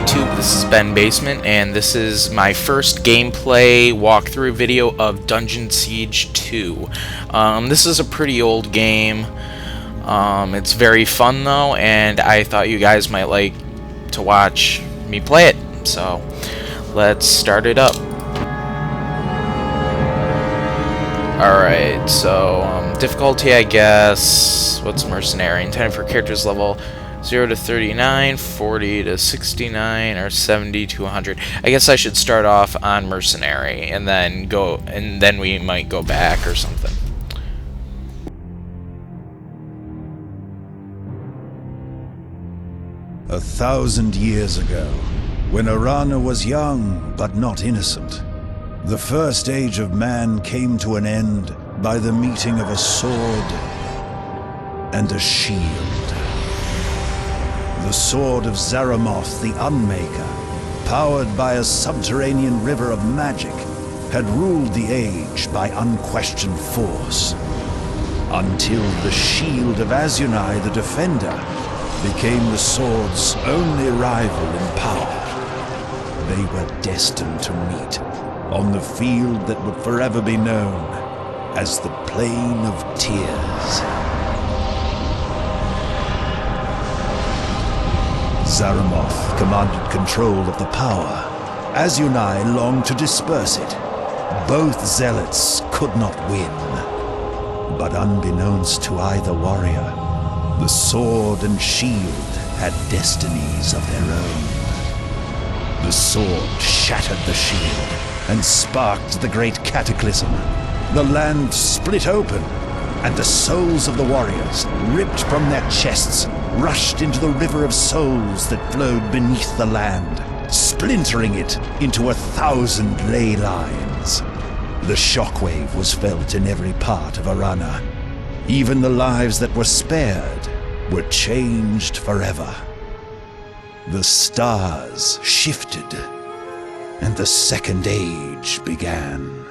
YouTube, this is Ben Basement, and this is my first gameplay walkthrough video of Dungeon Siege 2. This is a pretty old game. It's very fun though, and I thought you guys might like to watch me play it. So, let's start it up. Alright, so difficulty, I guess. What's Mercenary? Intended for characters level 0 to 39, 40 to 69, or 70 to 100. I guess I should start off on Mercenary and then we might go back or something. A 1,000 years ago, when Arana was young but not innocent, the first age of man came to an end by the meeting of a sword and a shield. The sword of Zaramoth the Unmaker, powered by a subterranean river of magic, had ruled the age by unquestioned force, until the shield of Azunai the Defender became the sword's only rival in power. They were destined to meet on the field that would forever be known as the Plain of Tears. Zaramoth commanded control of the power. Azunai longed to disperse it. Both zealots could not win. But unbeknownst to either warrior, the sword and shield had destinies of their own. The sword shattered the shield and sparked the great cataclysm. The land split open, and the souls of the warriors, ripped from their chests, rushed into the river of souls that flowed beneath the land, splintering it into 1,000 ley lines. The shockwave was felt in every part of Arana. Even the lives that were spared were changed forever. The stars shifted, and the Second Age began.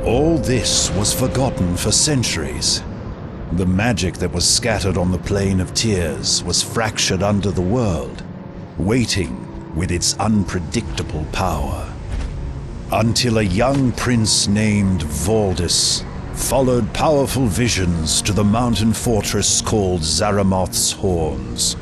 All this was forgotten for centuries. The magic that was scattered on the Plain of Tears was fractured under the world, waiting with its unpredictable power. Until a young prince named Valdis followed powerful visions to the mountain fortress called Zaramoth's Horns.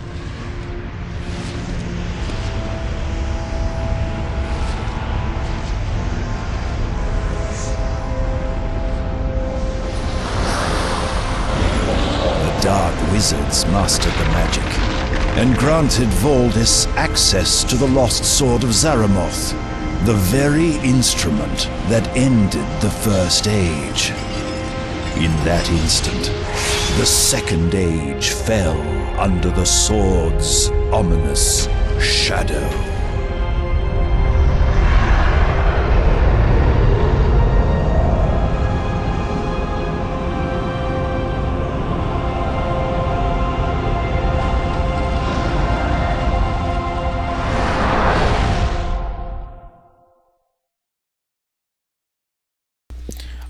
Dark wizards mastered the magic and granted Valdis access to the lost sword of Zaramoth, the very instrument that ended the First Age. In that instant, the Second Age fell under the sword's ominous shadow.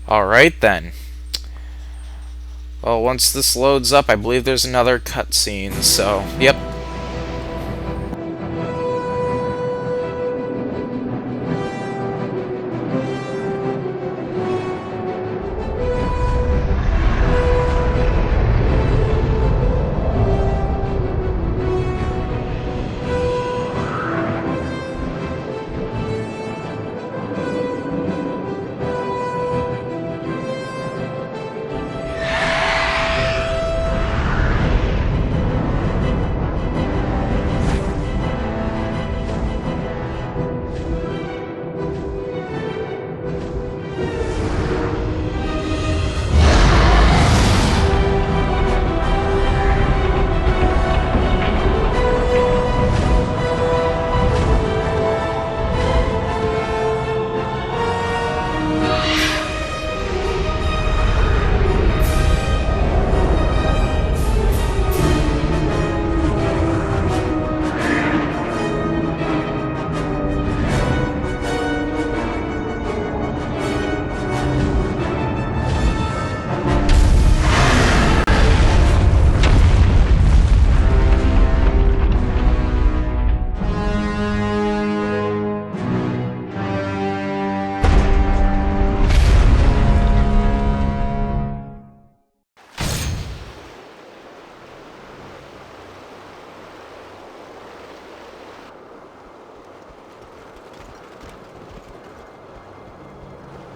Alright then. Well, once this loads up, I believe there's another cutscene, so, yep.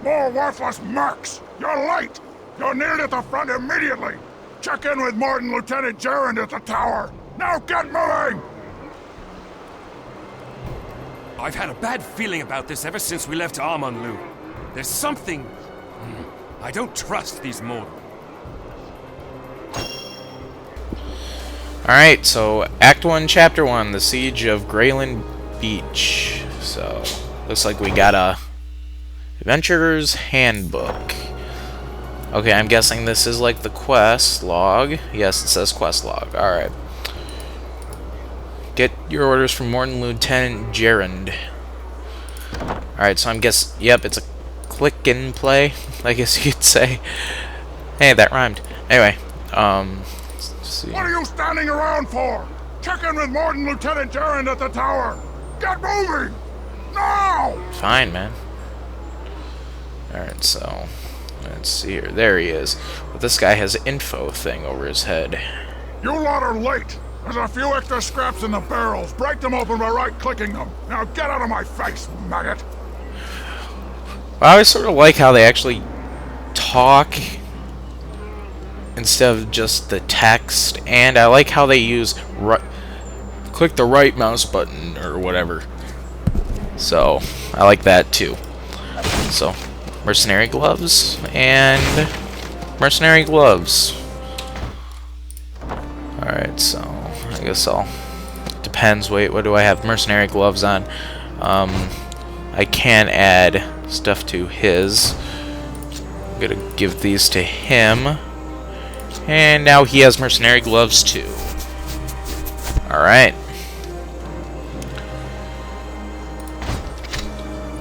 More worthless mercs! You're late! You're neared at the front immediately! Check in with Morden Lieutenant Gerund at the tower! Now get moving! I've had a bad feeling about this ever since we left Armonlu. There's something... I don't trust these Morden. Alright, so Act 1, Chapter 1, The Siege of Greyland Beach. So, looks like we got a Adventurer's Handbook. Okay, I'm guessing this is like the quest log. Yes, it says quest log. Alright. Get your orders from Morden Lieutenant Gerund. Alright, so I'm yep, it's a click and play, I guess you'd say. Hey, that rhymed. Anyway, let's see. What are you standing around for? Check in with Morden Lieutenant Gerund at the tower! Get moving! Now! Fine, man. Alright, so let's see here. There he is. But this guy has an info thing over his head. You lot are late! There's a few extra scraps in the barrels. Break them open by right-clicking them. Now get out of my face, maggot! Well, I sort of like how they actually talk instead of just the text, and I like how they use click the right mouse button or whatever. So I like that too. So mercenary gloves and mercenary gloves. Alright, so I guess depends. Wait, what do I have mercenary gloves on? I can add stuff to his. I'm gonna give these to him. And now he has mercenary gloves too. Alright.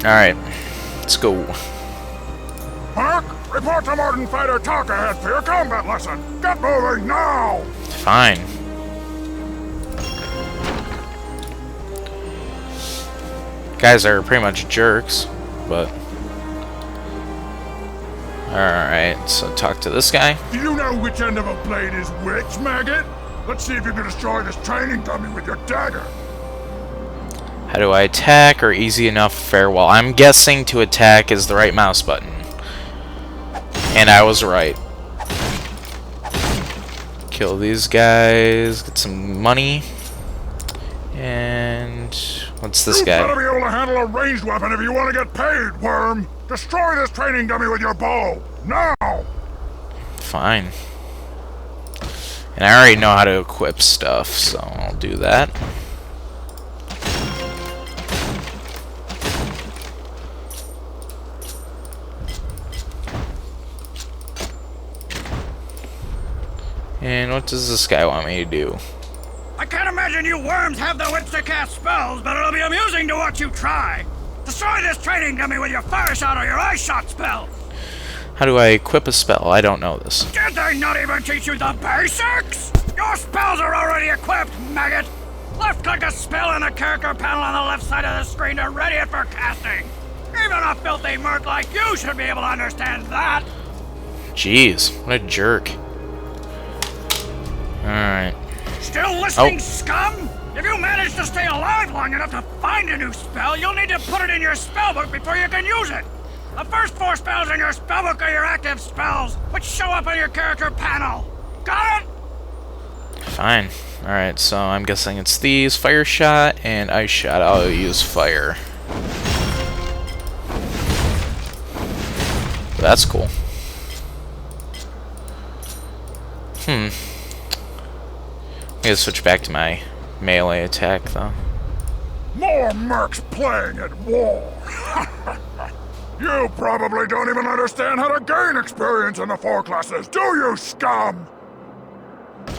Alright. Let's go. Mark, report to Morden Fighter Talk ahead for your combat lesson. Get moving now! Fine. Guys are pretty much jerks, but... Alright, so talk to this guy. Do you know which end of a blade is which, maggot? Let's see if you can destroy this training dummy with your dagger. How do I attack, or easy enough, farewell? I'm guessing to attack is the right mouse button. And I was right. Kill these guys, get some money. And... what's this guy? You better be able to handle a ranged weapon if you want to get paid, worm! Destroy this training dummy with your bow! Now! Fine. And I already know how to equip stuff, so I'll do that. And what does this guy want me to do? I can't imagine you worms have the wits to cast spells, but it'll be amusing to watch you try. Destroy this training dummy with your fire shot or your eye shot spell. How do I equip a spell? I don't know this. Did they not even teach you the basics? Your spells are already equipped, maggot. Left-click a spell in the character panel on the left side of the screen to ready it for casting. Even a filthy merc like you should be able to understand that. Jeez, what a jerk. Alright. Still listening, scum? If you manage to stay alive long enough to find a new spell, you'll need to put it in your spellbook before you can use it. The first 4 spells in your spellbook are your active spells, which show up on your character panel. Got it? Fine. Alright, so I'm guessing it's these. Fire shot and ice shot. I'll use fire. That's cool. I'm gonna switch back to my melee attack, though. More mercs playing at war! You probably don't even understand how to gain experience in the 4 classes, do you, scum?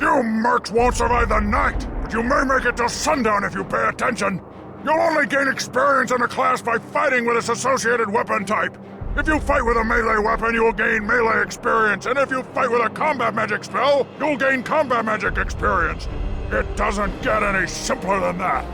You mercs won't survive the night, but you may make it till sundown if you pay attention. You'll only gain experience in a class by fighting with its associated weapon type. If you fight with a melee weapon, you'll gain melee experience, and if you fight with a combat magic spell, you'll gain combat magic experience. It doesn't get any simpler than that.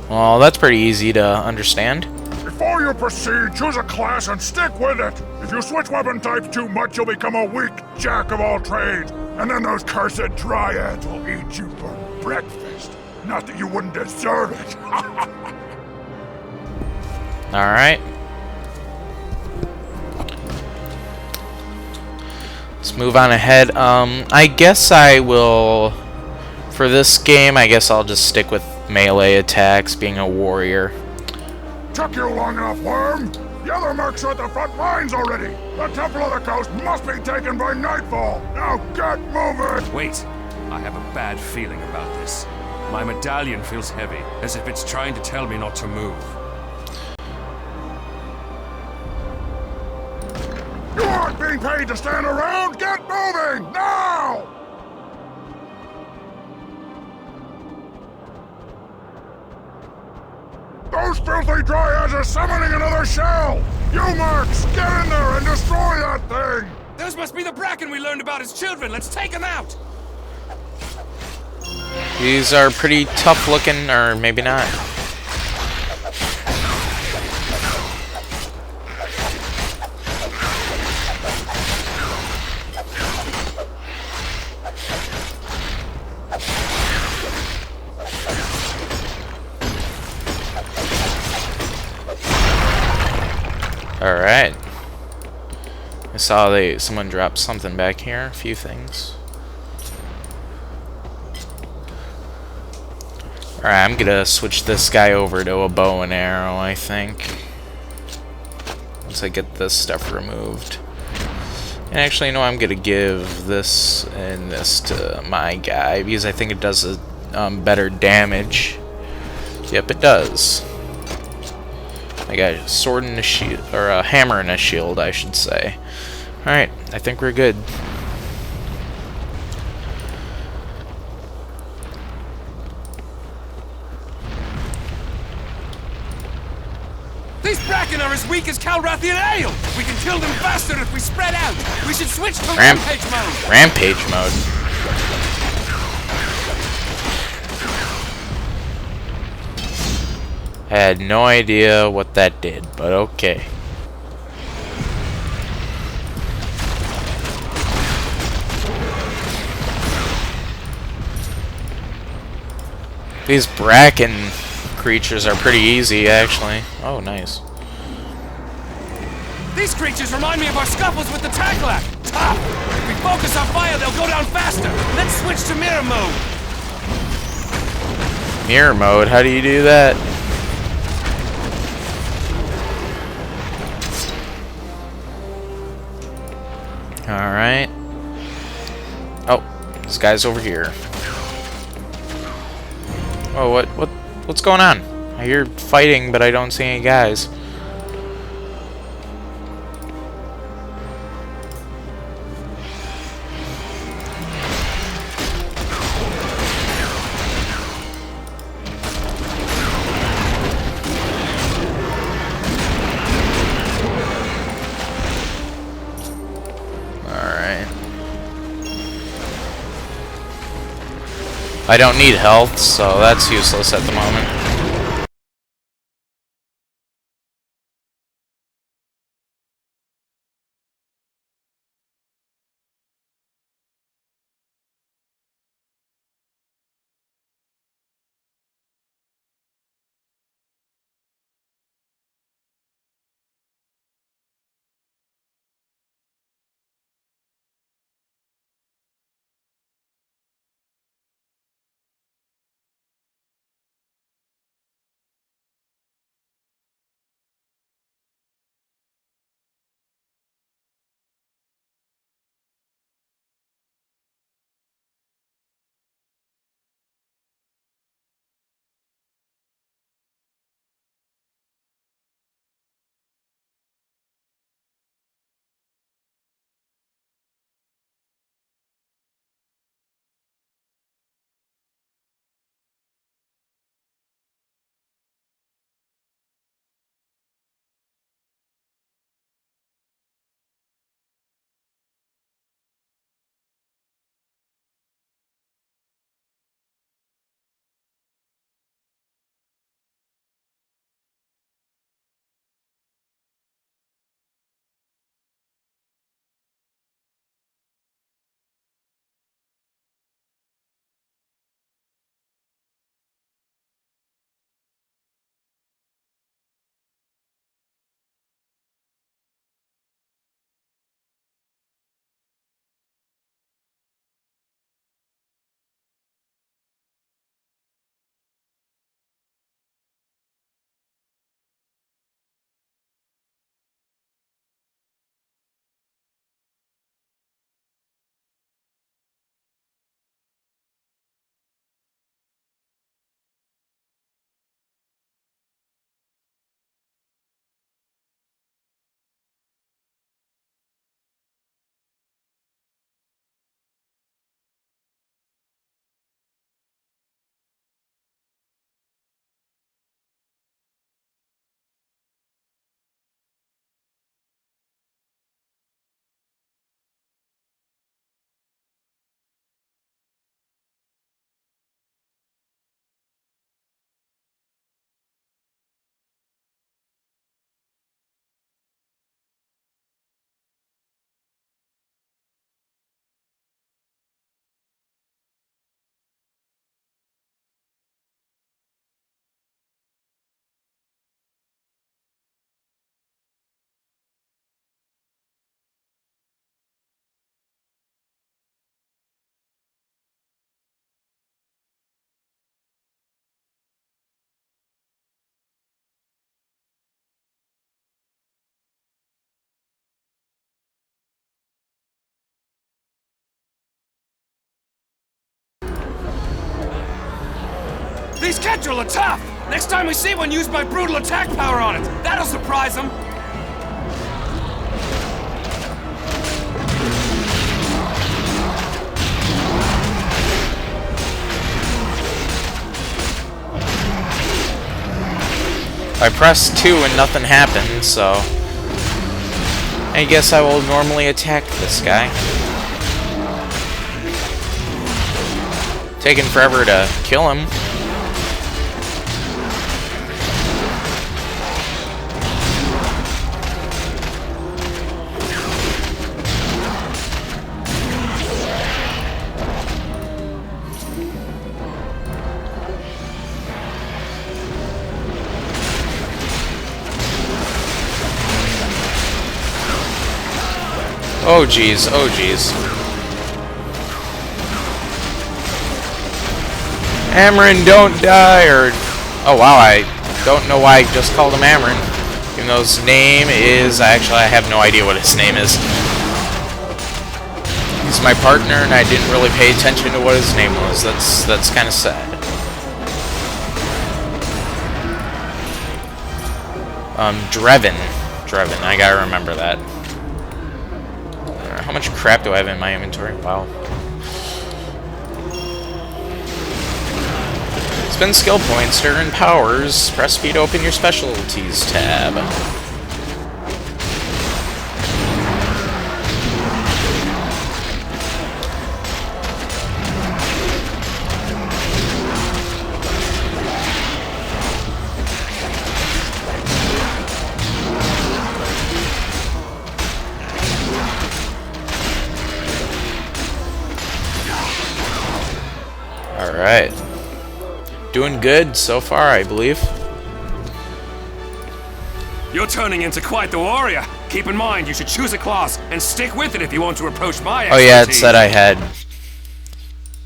Well, that's pretty easy to understand. Before you proceed, choose a class and stick with it. If you switch weapon types too much, you'll become a weak jack of all trades, and then those cursed dryads will eat you for breakfast. Not that you wouldn't deserve it. Alright. move on ahead. I guess I will, for this game, I guess I'll just stick with melee attacks, being a warrior. Took you long enough, Worm. The other mercs are at the front lines already. The Temple of the Coast must be taken by nightfall. Now get moving! Wait, I have a bad feeling about this. My medallion feels heavy, as if it's trying to tell me not to move. You aren't being paid to stand around! Get moving! Now! Those filthy dryads are summoning another shell! You mercs, get in there and destroy that thing! Those must be the Bracken we learned about as children. Let's take them out! These are pretty tough looking, or maybe not. Alright. I saw someone dropped something back here, a few things. Alright, I'm gonna switch this guy over to a bow and arrow, I think. Once I get this stuff removed. And actually, no, I'm gonna give this and this to my guy, because I think it does a better damage. Yep, it does. I got a sword and a shield, or a hammer and a shield, I should say. Alright, I think we're good. These Bracken are as weak as Calrathian ale! We can kill them faster if we spread out! We should switch to rampage mode! Rampage mode? I had no idea what that did, but okay. These Bracken creatures are pretty easy, actually. Oh, nice. These creatures remind me of our scuffles with the Taklak! Tough! If we focus our fire, they'll go down faster! Let's switch to mirror mode! Mirror mode? How do you do that? Alright. Oh, this guy's over here. Oh, what's going on? I hear fighting, but I don't see any guys. I don't need health, so that's useless at the moment. These Kedril are tough! Next time we see one, use my brutal attack power on it. That'll surprise them. I pressed 2 and nothing happened, so I guess I will normally attack this guy. Taking forever to kill him. Oh geez, oh geez. Amarin, don't die, or... Oh wow, I don't know why I just called him Amarin. Even though his name is... Actually, I have no idea what his name is. He's my partner, and I didn't really pay attention to what his name was. That's kind of sad. Drevin. Drevin, I gotta remember that. How much crap do I have in my inventory? Wow. Spend skill points to earn powers. Press speed to open your specialties tab. Alright. Doing good so far, I believe. You're turning into quite the warrior. Keep in mind, you should choose a class and stick with it if you want to approach my expertise. Oh yeah, it said I had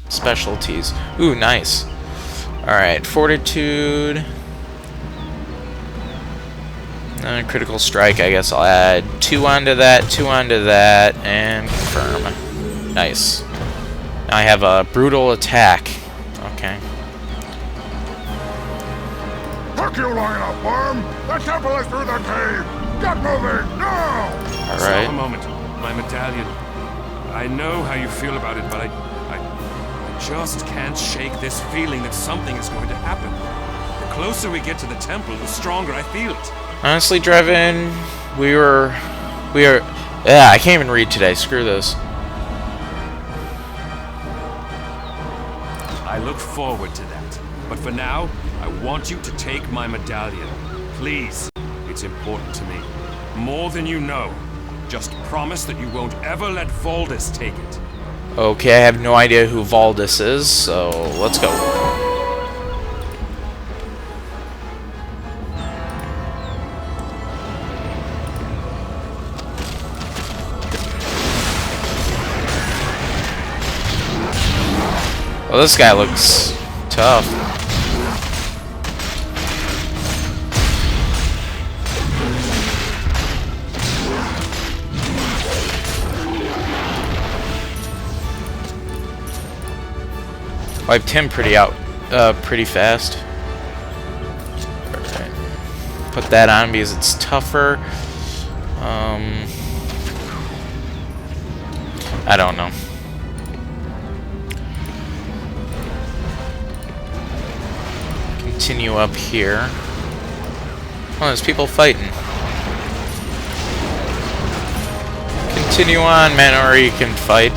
specialties. Ooh, nice. Alright, fortitude. Critical strike, I guess I'll add 2 onto that, 2 onto that, and confirm. Nice. Now I have a brutal attack. Okay. Took you long enough, Worm! The temple is through the cave! Get moving, now! Alright. Stop a moment. My medallion. I know how you feel about it, but I just can't shake this feeling that something is going to happen. The closer we get to the temple, the stronger I feel it. Honestly, Drevin, we are... Yeah, I can't even read today. Screw this. I look forward to that. But for now, I want you to take my medallion. Please. It's important to me. More than you know. Just promise that you won't ever let Valdis take it. Okay, I have no idea who Valdis is, so let's go. Well, this guy looks tough. Wiped him pretty fast. Alright. Put that on because it's tougher. I don't know. Continue up here. Oh, there's people fighting. Continue on, man, or you can fight.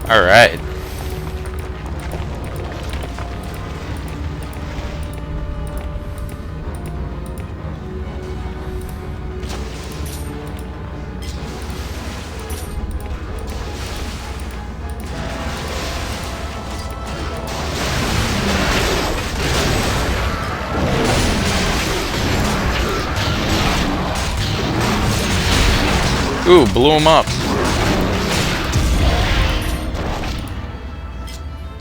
Alright. Ooh, blew him up.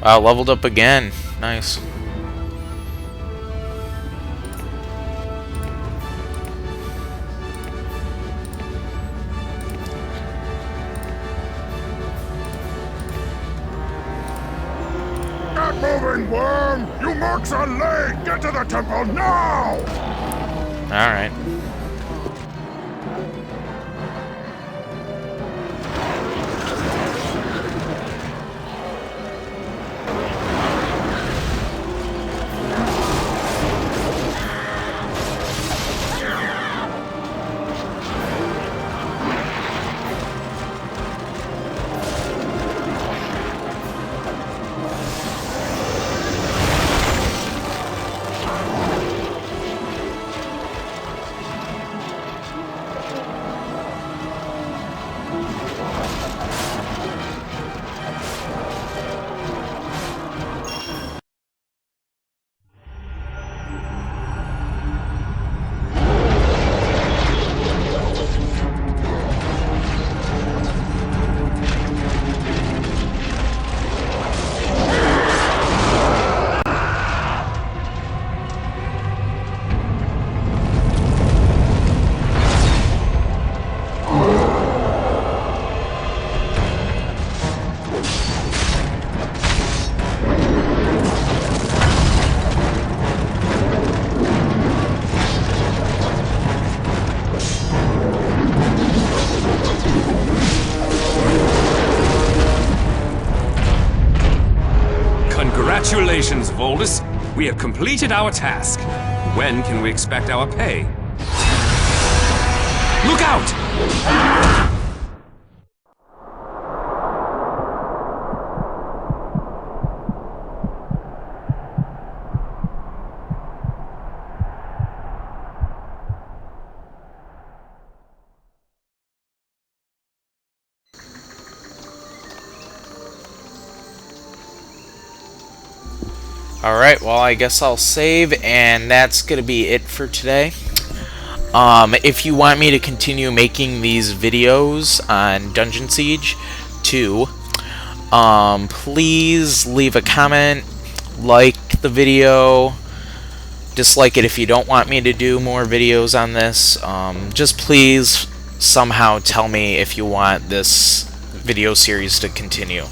Wow, leveled up again. Nice. Get moving, worm! You mercs are late! Get to the temple now! Alright. Congratulations, Voldus. We have completed our task. When can we expect our pay? Look out! Alright, well, I guess I'll save, and that's going to be it for today. If you want me to continue making these videos on Dungeon Siege 2, please leave a comment, like the video, dislike it if you don't want me to do more videos on this. Just please somehow tell me if you want this video series to continue.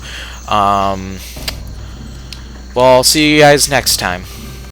Well, I'll see you guys next time.